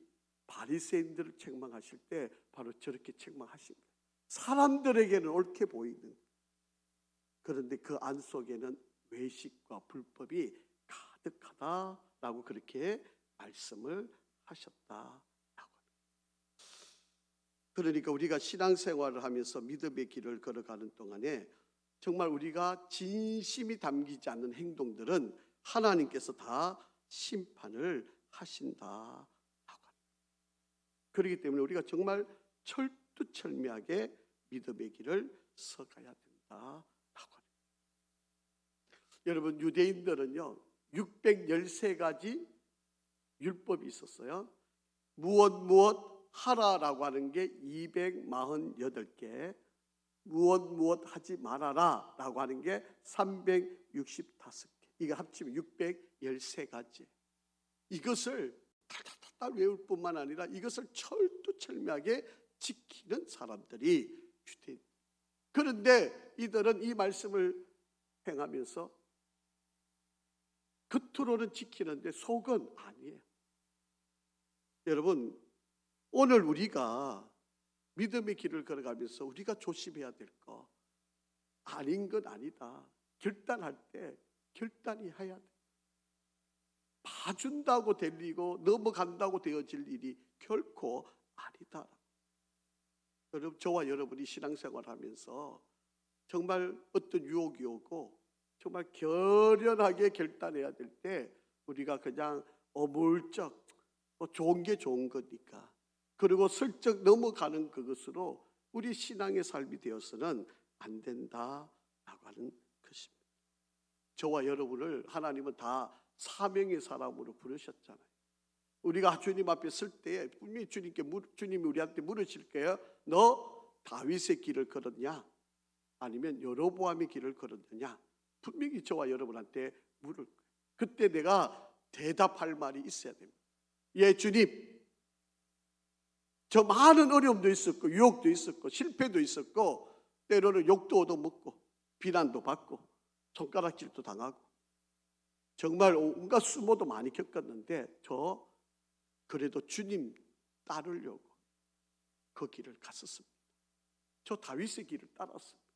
바리새인들을 책망하실 때 바로 저렇게 책망하신 거예요. 사람들에게는 옳게 보이는, 그런데 그 안 속에는 외식과 불법이 가득하다라고 그렇게 말씀을 하셨다. 그러니까 우리가 신앙생활을 하면서 믿음의 길을 걸어가는 동안에 정말 우리가 진심이 담기지 않는 행동들은 하나님께서 다 심판을 하신다. 그렇기 때문에 우리가 정말 철두철미하게 믿음의 길을 서가야 된다. 여러분 유대인들은요 613가지 율법이 있었어요. 무엇 하라라고 하는 게 248개, 무엇 하지 말아라 라고 하는 게 365개, 이거 합치면 613가지. 이것을 탈탈탈 외울 뿐만 아니라 이것을 철두철미하게 지키는 사람들이 유대인. 그런데 이들은 이 말씀을 행하면서 겉으로는 지키는데 속은 아니에요. 여러분 오늘 우리가 믿음의 길을 걸어가면서 우리가 조심해야 될 거 아닌 건 아니다. 결단할 때 결단이 해야 돼. 봐준다고 될 일이고 넘어간다고 되어질 일이 결코 아니다. 여러분 저와 여러분이 신앙생활하면서 정말 어떤 유혹이 오고 정말 결연하게 결단해야 될 때 우리가 그냥 어물쩍 좋은 게 좋은 거니까 그리고 슬쩍 넘어가는 그것으로 우리 신앙의 삶이 되어서는 안 된다라고 하는 것입니다. 저와 여러분을 하나님은 다 사명의 사람으로 부르셨잖아요. 우리가 주님 앞에 설 때 분명히 주님이 우리한테 물으실 거예요. 너 다윗의 길을 걸었냐? 아니면 여로보암의 길을 걸었느냐? 분명히 저와 여러분한테 물을 거예요. 그때 내가 대답할 말이 있어야 됩니다. 예, 주님. 저 많은 어려움도 있었고 유혹도 있었고 실패도 있었고 때로는 욕도 얻어먹고 비난도 받고 손가락질도 당하고 정말 온갖 수모도 많이 겪었는데 저 그래도 주님 따르려고 그 길을 갔었습니다. 저 다윗의 길을 따랐습니다.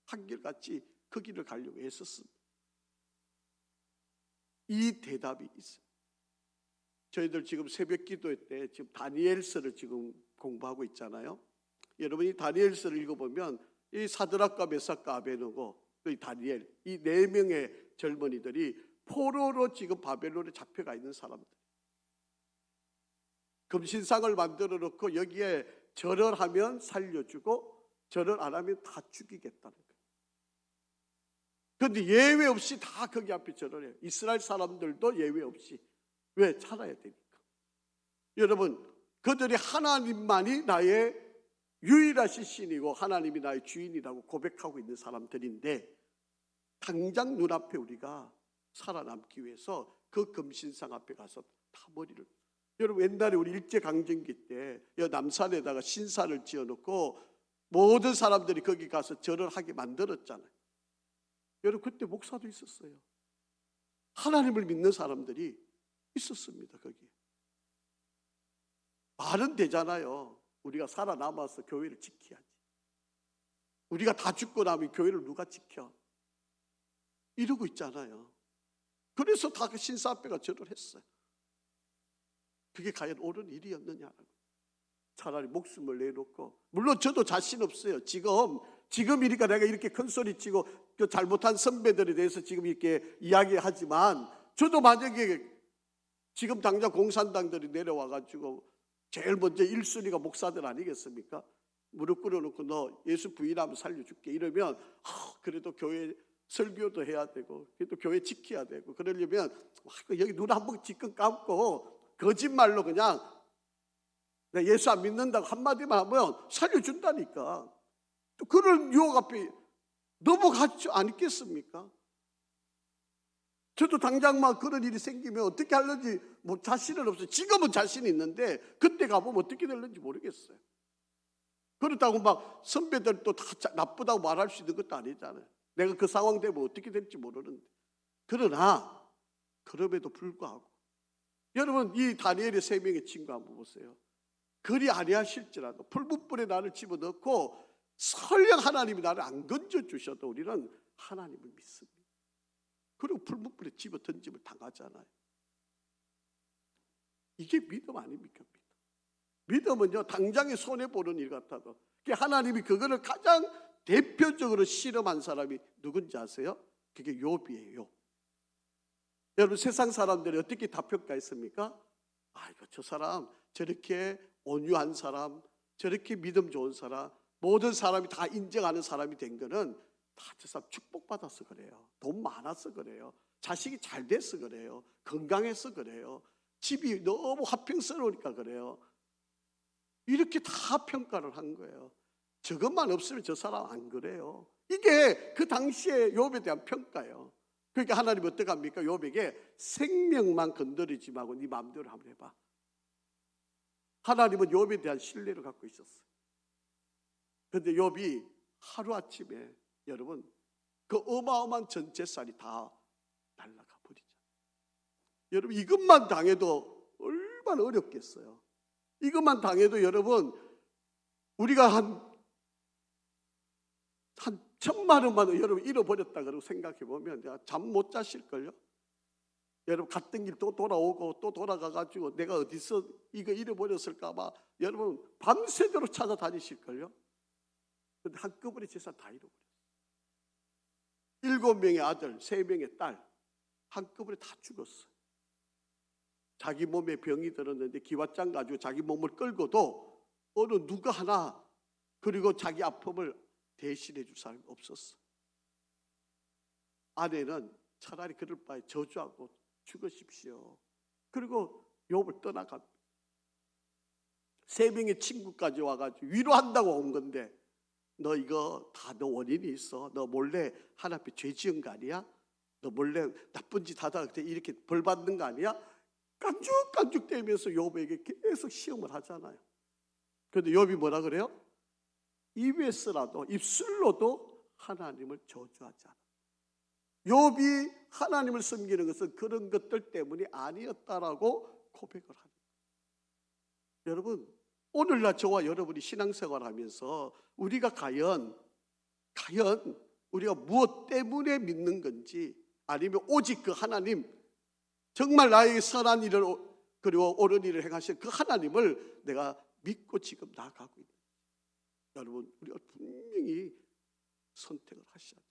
한결같이 그 길을 가려고 애썼습니다. 이 대답이 있어요. 저희들 지금 새벽 기도 때 지금 다니엘서를 지금 공부하고 있잖아요. 여러분이 다니엘서를 읽어보면 이 사드락과 메삭과 아베느고 또 이 다니엘 이 네 명의 젊은이들이 포로로 지금 바벨론에 잡혀가 있는 사람들. 금신상을 만들어 놓고 여기에 절을 하면 살려주고 절을 안 하면 다 죽이겠다는 거예요. 그런데 예외 없이 다 거기 앞에 절을 해요. 이스라엘 사람들도 예외 없이. 왜? 살아야 되니까. 여러분 그들이 하나님만이 나의 유일하신 신이고 하나님이 나의 주인이라고 고백하고 있는 사람들인데 당장 눈앞에 우리가 살아남기 위해서 그 금신상 앞에 가서 다 머리를. 여러분 옛날에 우리 일제강점기 때 남산에다가 신사를 지어놓고 모든 사람들이 거기 가서 절을 하게 만들었잖아요. 여러분 그때 목사도 있었어요. 하나님을 믿는 사람들이 있었습니다. 거기에. 말은 되잖아요. 우리가 살아남아서 교회를 지켜야지. 우리가 다 죽고 나면 교회를 누가 지켜? 이러고 있잖아요. 그래서 다 그 신사 앞에가 절을 했어요. 그게 과연 옳은 일이었느냐라고. 차라리 목숨을 내놓고, 물론 저도 자신 없어요. 지금이니까 내가 이렇게 큰 소리 치고 그 잘못한 선배들에 대해서 지금 이렇게 이야기하지만, 저도 만약에 지금 당장 공산당들이 내려와가지고 제일 먼저 1순위가 목사들 아니겠습니까? 무릎 꿇어놓고 너 예수 부인하면 살려줄게 이러면 그래도 교회 설교도 해야 되고 그래도 교회 지켜야 되고 그러려면 여기 눈 한 번 지끈 감고 거짓말로 그냥 나 예수 안 믿는다고 한마디만 하면 살려준다니까. 또 그런 유혹 앞에 넘어가지 않겠습니까? 저도 당장 막 그런 일이 생기면 어떻게 하는지 뭐 자신은 없어요. 지금은 자신이 있는데 그때 가보면 어떻게 될는지 모르겠어요. 그렇다고 막 선배들도 다 나쁘다고 말할 수 있는 것도 아니잖아요. 내가 그 상황 되면 어떻게 될지 모르는데. 그러나 그럼에도 불구하고 여러분 이 다니엘의 3명의 친구 한번 보세요. 그리 아니하실지라도 풀무불에 나를 집어넣고 설령 하나님이 나를 안 건져주셔도 우리는 하나님을 믿습니다. 그리고 풀무불에 집어 던짐을 당하잖아요. 이게 믿음 아닙니까? 믿음은요 당장에 손해보는 일 같아도 하나님이 그거를 가장 대표적으로 실험한 사람이 누군지 아세요? 그게 욥이에요. 여러분 세상 사람들이 어떻게 다 평가했습니까? 아이고 저 사람 저렇게 온유한 사람, 저렇게 믿음 좋은 사람, 모든 사람이 다 인정하는 사람이 된 거는 다 저 사람 축복받아서 그래요. 돈 많아서 그래요. 자식이 잘 돼서 그래요. 건강해서 그래요. 집이 너무 화평스러우니까 그래요. 이렇게 다 평가를 한 거예요. 저것만 없으면 저 사람 안 그래요. 이게 그 당시에 욥에 대한 평가예요. 그러니까 하나님 어떻게 합니까? 욥에게 생명만 건드리지 말고 네 마음대로 한번 해봐. 하나님은 욥에 대한 신뢰를 갖고 있었어요. 그런데 욥이 하루아침에 여러분 그 어마어마한 전 재산이 다 날아가 버리죠. 여러분 이것만 당해도 얼마나 어렵겠어요. 이것만 당해도 여러분 우리가 한 1,000만 원만 여러분 잃어버렸다 그러고 생각해 보면 잠 못 자실걸요. 여러분 갔던 길 또 돌아오고 또 돌아가가지고 내가 어디서 이거 잃어버렸을까 봐 여러분 밤새도록 찾아다니실걸요. 그런데 한꺼번에 재산 다 잃어버렸어요. 7명의 아들 3명의 딸 한꺼번에 다 죽었어요. 자기 몸에 병이 들었는데 기왓장 가지고 자기 몸을 끌고도 어느 누가 하나 그리고 자기 아픔을 대신해 줄 사람이 없었어. 아내는 차라리 그럴 바에 저주하고 죽으십시오. 그리고 욥을 떠나갑니다. 3명의 친구까지 와가지고 위로한다고 온 건데 너 이거 다 너 원인이 있어. 너 몰래 하나님 앞에 죄 지은 거 아니야? 너 몰래 나쁜 짓 하다가 이렇게 벌 받는 거 아니야? 깐죽깐죽대면서 욥에게 계속 시험을 하잖아요. 그런데 욥이 뭐라 그래요? 입에서라도 입술로도 하나님을 저주하지 않아. 욥이 하나님을 섬기는 것은 그런 것들 때문이 아니었다라고 고백을 합니다. 여러분 오늘날 저와 여러분이 신앙생활하면서 우리가 과연 우리가 무엇 때문에 믿는 건지 아니면 오직 그 하나님 정말 나에게 선한 일을 그리고 옳은 일을 행하신 그 하나님을 내가 믿고 지금 나아가고 있는 여러분 우리가 분명히 선택을 하셔야 돼요.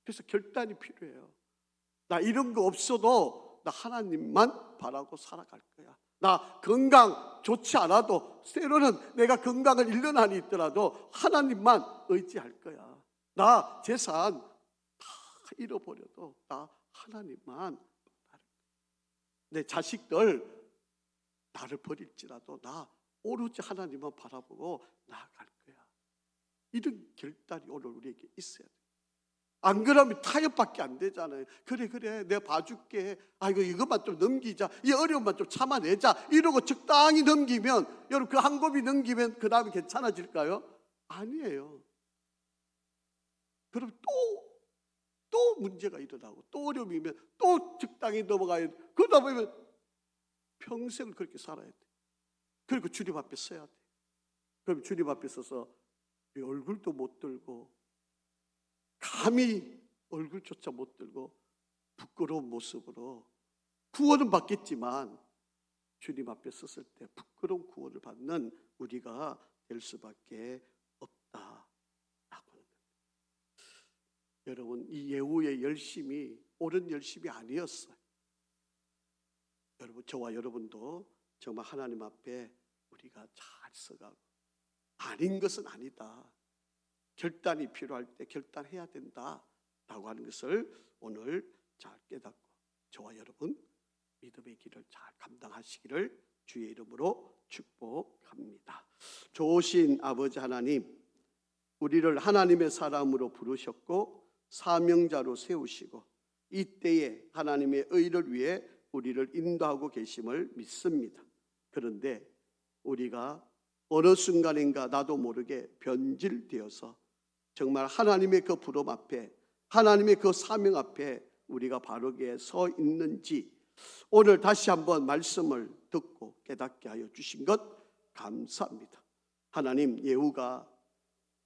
그래서 결단이 필요해요. 나 이런 거 없어도 나 하나님만 바라고 살아갈 거야. 나 건강 좋지 않아도 때로는 내가 건강을 잃는 한이 있더라도 하나님만 의지할 거야. 나 재산 다 잃어버려도 나 하나님만 바랄 거야. 내 자식들 나를 버릴지라도 나 오로지 하나님만 바라보고 나아갈 거야. 이런 결단이 오늘 우리에게 있어야 돼요. 안 그러면 타협밖에 안 되잖아요. 그래 내가 봐줄게. 아이고 이것만 좀 넘기자. 이 어려움만 좀 참아내자. 이러고 적당히 넘기면 여러분 그 한 곱이 넘기면 그 다음에 괜찮아질까요? 아니에요. 그럼 또 문제가 일어나고 또 어려움이면 또 적당히 넘어가야 돼. 그러다 보면 평생을 그렇게 살아야 돼. 그리고 주님 앞에 서야 돼. 그럼 주님 앞에 서서 얼굴도 못 들고 감히 얼굴조차 못 들고 부끄러운 모습으로 구원은 받겠지만 주님 앞에 섰을 때 부끄러운 구원을 받는 우리가 될 수밖에 없다라고 하는 거예요. 여러분, 이 예후의 열심이 옳은 열심이 아니었어요. 여러분, 저와 여러분도 정말 하나님 앞에 우리가 잘 서가고 아닌 것은 아니다, 결단이 필요할 때 결단해야 된다라고 하는 것을 오늘 잘 깨닫고 저와 여러분 믿음의 길을 잘 감당하시기를 주의 이름으로 축복합니다. 좋으신 아버지 하나님, 우리를 하나님의 사람으로 부르셨고 사명자로 세우시고 이때에 하나님의 의를 위해 우리를 인도하고 계심을 믿습니다. 그런데 우리가 어느 순간인가 나도 모르게 변질되어서 정말 하나님의 그 부름 앞에, 하나님의 그 사명 앞에 우리가 바르게 서 있는지 오늘 다시 한번 말씀을 듣고 깨닫게 하여 주신 것 감사합니다. 하나님, 예후가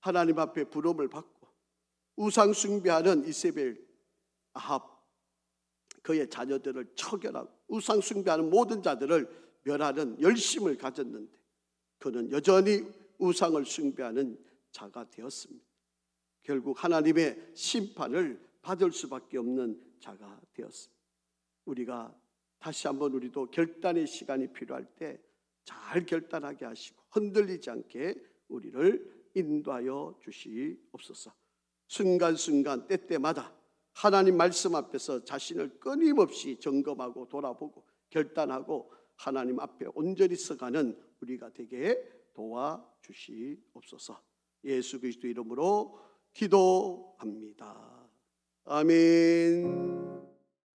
하나님 앞에 부름을 받고 우상 숭배하는 이세벨, 아합, 그의 자녀들을 처결하고 우상 숭배하는 모든 자들을 멸하는 열심을 가졌는데 그는 여전히 우상을 숭배하는 자가 되었습니다. 결국 하나님의 심판을 받을 수밖에 없는 자가 되었습니다. 우리가 다시 한번 우리도 결단의 시간이 필요할 때 잘 결단하게 하시고 흔들리지 않게 우리를 인도하여 주시옵소서. 순간순간 때때마다 하나님 말씀 앞에서 자신을 끊임없이 점검하고 돌아보고 결단하고 하나님 앞에 온전히 서가는 우리가 되게 도와주시옵소서. 예수 그리스도 이름으로 기도합니다. 아멘.